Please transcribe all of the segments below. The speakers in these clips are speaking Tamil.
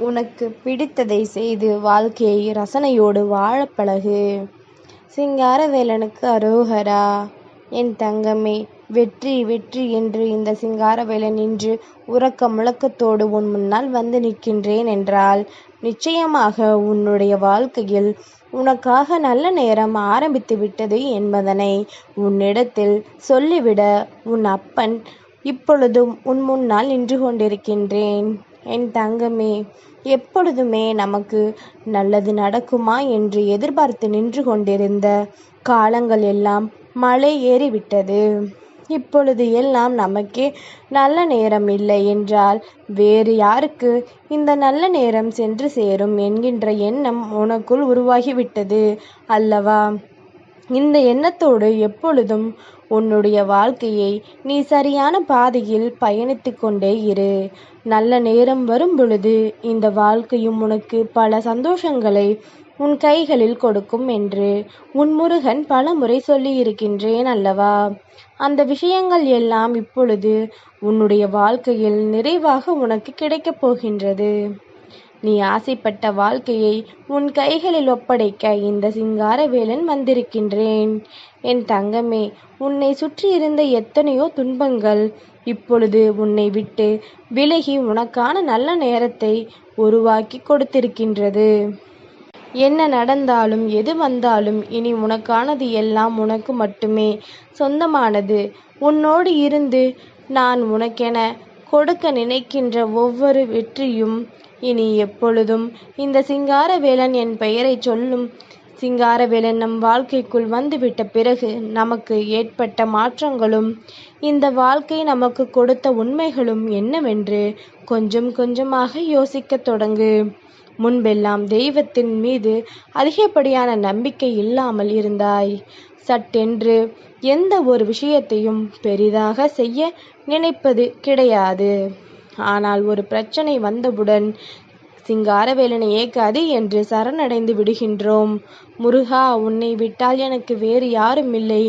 உனக்கு பிடித்ததை செய்து வாழ்க்கையை ரசனையோடு வாழப் பழகு. சிங்காரவேலனுக்கு அரோகரா. என் தங்கமே, வெற்றி வெற்றி என்று இந்த சிங்காரவேலன் இன்று உரக்க முழக்கத்தோடு உன் முன்னால் வந்து நிற்கின்றேன் என்றால் நிச்சயமாக உன்னுடைய வாழ்க்கையில் உனக்காக நல்ல நேரம் ஆரம்பித்து விட்டது என்பதனை உன்னிடத்தில் சொல்லிவிட உன் அப்பன் இப்பொழுதும் உன் முன்னால் நின்று கொண்டிருக்கின்றேன். என் தங்கமே, எப்பொழுதுமே நமக்கு நல்லது நடக்குமா என்று எதிர்பார்த்து நின்று கொண்டிருந்த காலங்கள் எல்லாம் மலை ஏறிவிட்டது. இப்பொழுது எல்லாம் நமக்கே நல்ல நேரம் இல்லை என்றால் வேறு யாருக்கு இந்த நல்ல நேரம் சென்று சேரும் என்கின்ற எண்ணம் உனக்குள் உருவாகிவிட்டது அல்லவா? இந்த எண்ணத்தோடு எப்பொழுதும் உன்னுடைய வாழ்க்கையை நீ சரியான பாதையில் பயணித்து கொண்டே இரு. நல்ல நேரம் வரும் பொழுது இந்த வாழ்க்கையும் உனக்கு பல சந்தோஷங்களை உன் கைகளில் கொடுக்கும் என்று உன் முருகன் பல முறை சொல்லி இருக்கின்றேன் அல்லவா? அந்த விஷயங்கள் எல்லாம் இப்பொழுது உன்னுடைய வாழ்க்கையில் நிறைவாக உனக்கு கிடைக்கப் போகின்றது. நீ ஆசைப்பட்ட வாழ்க்கையை உன் கைகளில் ஒப்படைக்க இந்த சிங்காரவேலன் வந்திருக்கின்றேன். என் தங்கமே, உன்னை சுற்றி இருந்த எத்தனையோ துன்பங்கள் இப்பொழுது உன்னை விட்டு விலகி உனக்கான நல்ல நேரத்தை உருவாக்கி கொடுத்திருக்கின்றது. என்ன நடந்தாலும் எது வந்தாலும் இனி உனக்கானது எல்லாம் உனக்கு மட்டுமே சொந்தமானது. உன்னோடு இருந்து நான் உனக்கென கொடுக்க நினைக்கின்ற ஒவ்வொரு வெற்றியும் இனி எப்பொழுதும் இந்த சிங்காரவேலன் என் பெயரை சொல்லும் சிங்காரவேலன் நம் வாழ்க்கைக்குள் வந்துவிட்ட பிறகு நமக்கு ஏற்பட்ட மாற்றங்களும் இந்த வாழ்க்கை நமக்கு கொடுத்த உண்மைகளும் என்னவென்று கொஞ்சம் கொஞ்சமாக யோசிக்க தொடங்கு. முன்பெல்லாம் தெய்வத்தின் மீது அதிகப்படியான நம்பிக்கை இல்லாமல் இருந்தாய். சட்டென்று எந்த ஒரு விஷயத்தையும் பெரிதாக செய்ய நினைப்பது கிடையாது. ஆனால் ஒரு பிரச்சனை வந்தவுடன் சிங்காரவேலனை ஏகாதி என்று சரணடைந்து விடுகின்றோம். முருகா, உன்னை விட்டால் எனக்கு வேறு யாரும் இல்லை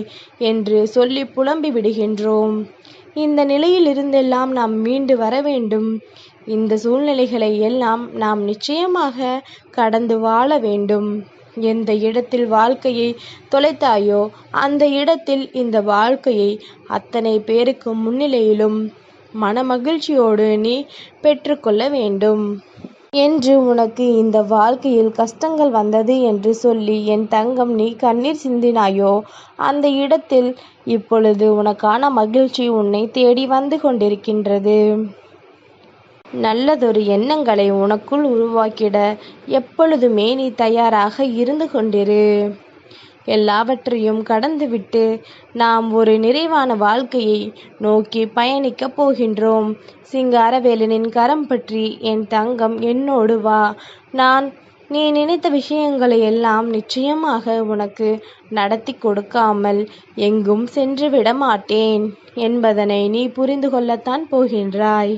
என்று சொல்லி புலம்பி விடுகின்றோம். இந்த நிலையில் இருந்தெல்லாம் நாம் மீண்டு வர வேண்டும். இந்த சூழ்நிலைகளை எல்லாம் நாம் நிச்சயமாக கடந்து வாழ வேண்டும். எந்த இடத்தில் வாழ்க்கையை தொலைத்தாயோ அந்த இடத்தில் இந்த வாழ்க்கையை அத்தனை பேருக்கு முன்னிலையிலும் மனமகிழ்ச்சியோடு நீ பெற்றுக்கொள்ள வேண்டும். என்று உனக்கு இந்த வாழ்க்கையில் கஷ்டங்கள் வந்தது என்று சொல்லி என் தங்கம் நீ கண்ணீர் சிந்தினாயோ அந்த இடத்தில் இப்பொழுது உனக்கான மகிழ்ச்சி உன்னை தேடி வந்து கொண்டிருக்கின்றது. நல்லதொரு எண்ணங்களை உனக்குள் உருவாக்கிட எப்பொழுதுமே நீ தயாராக இருந்து கொண்டிரு. எல்லாவற்றையும் கடந்துவிட்டு நாம் ஒரு நிறைவான வாழ்க்கையை நோக்கி பயணிக்கப் போகின்றோம். சிங்காரவேலனின் கரம் பற்றி என் தங்கம் என்னோடு வா. நீ நினைத்த விஷயங்களை எல்லாம் நிச்சயமாக உனக்கு நடத்தி கொடுக்காமல் எங்கும் சென்று விட மாட்டேன் என்பதனை நீ புரிந்து கொள்ளத்தான் போகின்றாய்.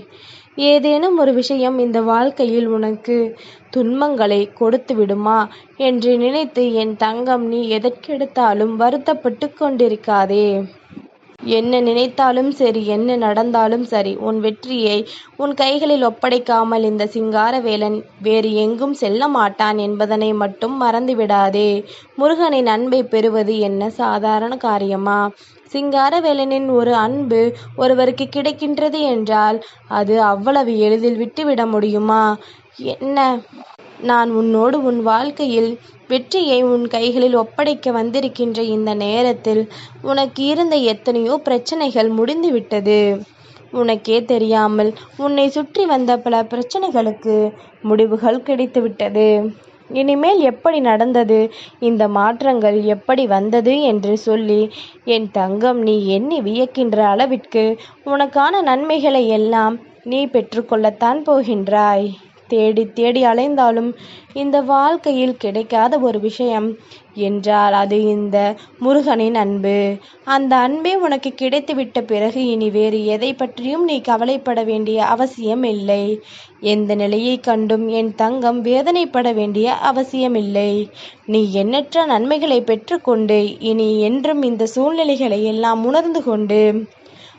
ஏதேனும் ஒரு விஷயம் இந்த வாழ்க்கையில் உனக்கு துன்பங்களை கொடுத்து விடுமா என்று நினைத்து என் தங்கம் நீ எதற்கெடுத்தாலும் வருத்தப்பட்டு கொண்டிருக்காதே. என்ன நினைத்தாலும் சரி, என்ன நடந்தாலும் சரி, உன் வெற்றியை உன் கைகளில் ஒப்படைக்காமல் இந்த சிங்காரவேலன் வேறு எங்கும் செல்ல மாட்டான் என்பதனை மட்டும் மறந்துவிடாதே. முருகனின் அன்பை பெறுவது என்ன சாதாரண காரியமா? சிங்காரவேலனின் ஒரு அன்பு ஒருவருக்கு கிடைக்கின்றது என்றால் அது அவ்வளவு எளிதில் விட்டுவிட முடியுமா? என்ன, நான் உன்னோடு உன் வாழ்க்கையில் வெற்றியை உன் கைகளில் ஒப்படைக்க வந்திருக்கின்ற இந்த நேரத்தில் உனக்கு இருந்த எத்தனையோ பிரச்சனைகள் முடிந்துவிட்டது. உனக்கே தெரியாமல் உன்னை சுற்றி வந்த பல பிரச்சனைகளுக்கு முடிவுகள் கிடைத்துவிட்டது. இனிமேல் எப்படி நடந்தது, இந்த மாற்றங்கள் எப்படி வந்தது என்று சொல்லி என் தங்கம் நீ எண்ணி வியக்கின்ற அளவிற்கு உனக்கான நன்மைகளை எல்லாம் நீ பெற்றுக்கொள்ளத்தான் போகின்றாய். தேடி தேடி அலைந்தாலும் இந்த வாழ்க்கையில் கிடைக்காத ஒரு விஷயம் என்றால் அது இந்த முருகனின் அன்பு. அந்த அன்பே உனக்கு கிடைத்துவிட்ட பிறகு இனி வேறு எதை பற்றியும் நீ கவலைப்பட வேண்டிய அவசியம் இல்லை. எந்த நிலையை கண்டும் என் தங்கம் வேதனைப்பட வேண்டிய அவசியமில்லை. நீ எண்ணற்ற நன்மைகளை பெற்றுக்கொண்டு இனி என்றும் இந்த சூழ்நிலைகளை எல்லாம் உணர்ந்து கொண்டு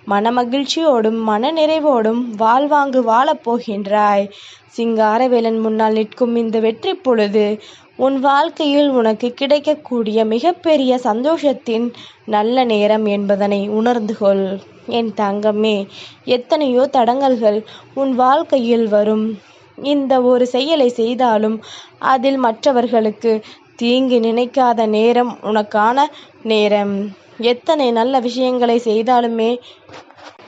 மனமகிழ்ச்சியோடும் மன நிறைவோடும் வாழ்வாங்கு வாழப் போகின்றாய். சிங்காரவேலன் முன்னால் நிற்கும் இந்த வெற்றி பொழுது உன் வாழ்க்கையில் உனக்கு கிடைக்கக்கூடிய மிகப்பெரிய சந்தோஷத்தின் நல்ல நேரம் என்பதனை உணர்ந்து கொள். என் தங்கமே, எத்தனையோ தடங்கல்கள் உன் வாழ்க்கையில் வரும். இந்த ஒரு செயலை செய்தாலும் அதில் மற்றவர்களுக்கு தீங்கு நினைக்காத நேரம் உனக்கான நேரம். எத்தனை நல்ல விஷயங்களை செய்தாலுமே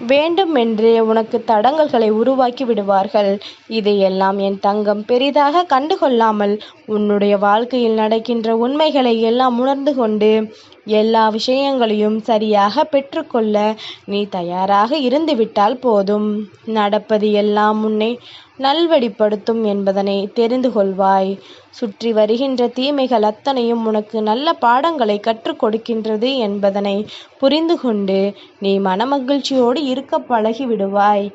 வேண்டுமென்றே உனக்கு தடங்கல்களை உருவாக்கி விடுவார்கள். இதையெல்லாம் என் தங்கம் பெரிதாக கண்டுகொள்ளாமல் உன்னுடைய வாழ்க்கையில் நடக்கின்ற உண்மைகளை எல்லாம் உணர்ந்து கொண்டு எல்லா விஷயங்களையும் சரியாக பெற்றுக்கொள்ள நீ தயாராக இருந்துவிட்டால் போதும். நடப்பது எல்லாம் உன்னை நல்வழிப்படுத்தும் என்பதனை தெரிந்து கொள்வாய். சுற்றி வருகின்ற தீமைகள் அத்தனையும் உனக்கு நல்ல பாடங்களை கற்றுக் கொடுக்கின்றது என்பதனை புரிந்து கொண்டு நீ மனமகிழ்ச்சியோடு இருக்க பழகி விடுவாய்.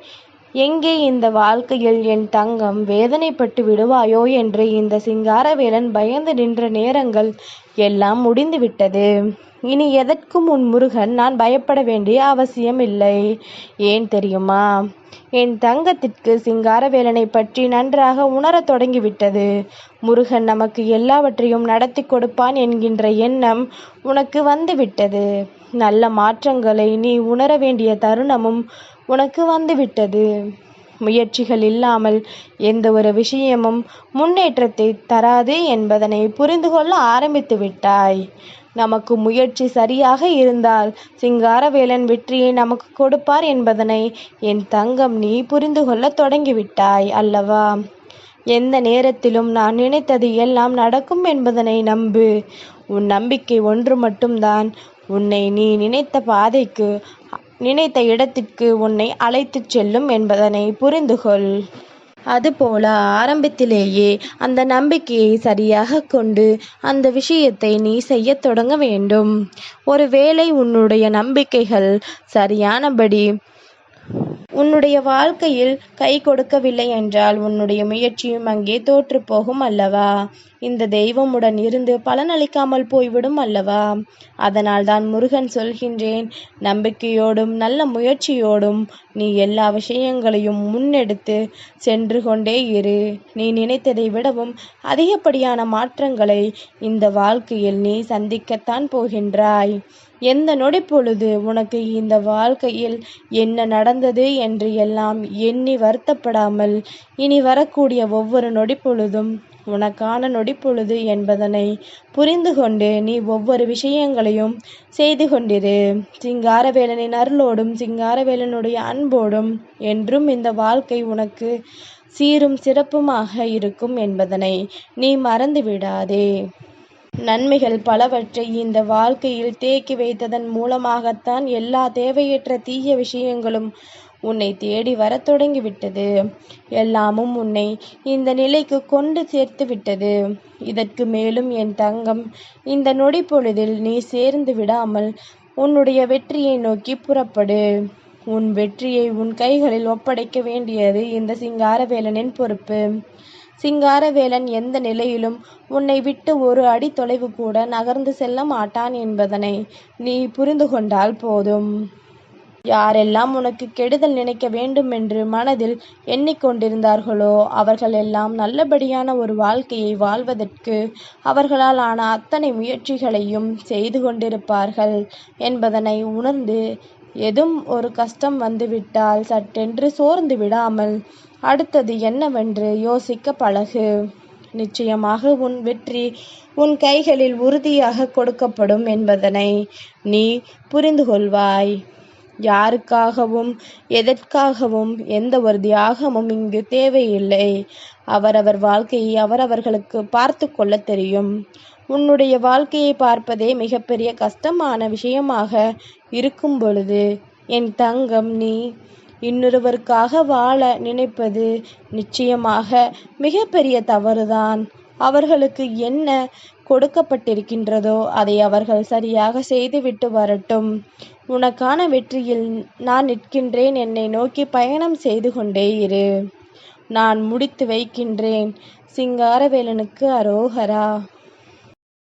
எங்கே இந்த வாழ்க்கையில் என் தங்கம் வேதனைப்பட்டு விடுவாயோ என்று இந்த சிங்காரவேலன் பயந்து நின்ற நேரங்கள் எல்லாம் முடிந்துவிட்டது. இனி எதற்கும் உன் முருகன் நான் பயப்பட வேண்டிய அவசியம் இல்லை. ஏன் தெரியுமா? என் தங்கத்திற்கு சிங்காரவேலனை பற்றி நன்றாக உணரத் தொடங்கிவிட்டது. முருகன் நமக்கு எல்லாவற்றையும் நடத்தி கொடுப்பான் என்கின்ற எண்ணம் உனக்கு வந்துவிட்டது. நல்ல மாற்றங்களை நீ உணர வேண்டிய தருணமும் உனக்கு வந்துவிட்டது. முயற்சிகள் இல்லாமல் எந்த ஒரு விஷயமும் முன்னேற்றத்தை தராது என்பதனை புரிந்து கொள்ள ஆரம்பித்து விட்டாய். நமக்கு முயற்சி சரியாக இருந்தால் சிங்காரவேலன் வெற்றியை நமக்கு கொடுப்பார் என்பதனை என் தங்கம் நீ புரிந்து கொள்ள தொடங்கிவிட்டாய் அல்லவா? எந்த நேரத்திலும் நான் நினைத்தது எல்லாம் நடக்கும் என்பதனை நம்பு. உன் நம்பிக்கை ஒன்று மட்டும்தான் உன்னை நீ நினைத்த பாதைக்கு, நினைத்த இடத்திற்கு உன்னை அழைத்துச் செல்லும் என்பதனை புரிந்து கொள். அதுபோல ஆரம்பத்திலேயே அந்த நம்பிக்கையை சரியாக கொண்டு அந்த விஷயத்தை நீ செய்ய தொடங்க வேண்டும். ஒருவேளை உன்னுடைய நம்பிக்கைகள் சரியானபடி உன்னுடைய வாழ்க்கையில் கை கொடுக்கவில்லை என்றால் உன்னுடைய முயற்சியும் அங்கே தோற்று போகும் அல்லவா? இந்த தெய்வமுடன் இருந்து பலனளிக்காமல் போய்விடும் அல்லவா? அதனால் தான் முருகன் சொல்கின்றேன், நம்பிக்கையோடும் நல்ல முயற்சியோடும் நீ எல்லா விஷயங்களையும் முன்னெடுத்து சென்று கொண்டே இரு. நீ நினைத்ததை விடவும் அதிகப்படியான மாற்றங்களை இந்த வாழ்க்கையில் நீ சந்திக்கத்தான் போகின்றாய். எந்த நொடி பொழுது உனக்கு இந்த வாழ்க்கையில் என்ன நடந்தது என்று எல்லாம் எண்ணி வருத்தப்படாமல் இனி வரக்கூடிய ஒவ்வொரு நொடி பொழுதும் உனக்கான நொடி பொழுது என்பதனை புரிந்து கொண்டு நீ ஒவ்வொரு விஷயங்களையும் செய்து கொண்டிரு. சிங்காரவேலனின் அருளோடும் சிங்காரவேலனுடைய அன்போடும் என்றும் இந்த வாழ்க்கை உனக்கு சீரும் சிறப்புமாக இருக்கும் என்பதனை நீ மறந்து விடாதே. நன்மைகள் பலவற்றை இந்த வாழ்க்கையில் தேக்கி வைத்ததன் மூலமாகத்தான் எல்லா தேவையற்ற தீய விஷயங்களும் உன்னை தேடி வர தொடங்கிவிட்டது. எல்லாமும் உன்னை இந்த நிலைக்கு கொண்டு சேர்த்து விட்டது. இதற்கு மேலும் என் தங்கம், இந்த நொடி பொழுதில் நீ சேர்ந்து விடாமல் உன்னுடைய வெற்றியை நோக்கி புறப்படு. உன் வெற்றியை உன் கைகளில் ஒப்படைக்க வேண்டியது இந்த சிங்காரவேலனின் பொறுப்பு. சிங்காரவேலன் எந்த நிலையிலும் உன்னை விட்டு ஒரு அடி தொலைவு கூட நகர்ந்து செல்ல மாட்டான் என்பதனை நீ புரிந்து கொண்டால் போதும். யாரெல்லாம் உனக்கு கெடுதல் நினைக்க வேண்டுமென்று மனதில் எண்ணிக்கொண்டிருந்தார்களோ அவர்கள் எல்லாம் நல்லபடியான ஒரு வாழ்க்கையை வாழ்வதற்கு அவர்களால் ஆன அத்தனை முயற்சிகளையும் செய்து கொண்டிருப்பார்கள் என்பதனை உணர்ந்து எதும் ஒரு கஷ்டம் வந்துவிட்டால் சட்டென்று சோர்ந்து விடாமல் அடுத்தது என்னவென்று யோசிக்க பழகு. நிச்சயமாக உன் வெற்றி உன் கைகளில் உறுதியாக கொடுக்கப்படும் என்பதனை நீ புரிந்து கொள்வாய். யாருக்காகவும் எதற்காகவும் எந்த ஒரு தியாகமும் இங்கு தேவையில்லை. அவரவர் வாழ்க்கையை அவரவர்களுக்கு பார்த்து கொள்ள தெரியும். உன்னுடைய வாழ்க்கையை பார்ப்பதே மிகப்பெரிய கஷ்டமான விஷயமாக இருக்கும் பொழுது என் தங்கம், நீ இன்னொருவருக்காக வாழ நினைப்பது நிச்சயமாக மிகப்பெரிய தவறுதான். அவர்களுக்கு என்ன கொடுக்கப்பட்டிருக்கின்றதோ அதை அவர்கள் சரியாக செய்துவிட்டு வரட்டும். உனக்கான வெற்றியில் நான் நிற்கின்றேன். என்னை நோக்கி பயணம் செய்து கொண்டே இரு. நான் முடித்து வைக்கின்றேன். சிங்காரவேலனுக்கு அரோகரா.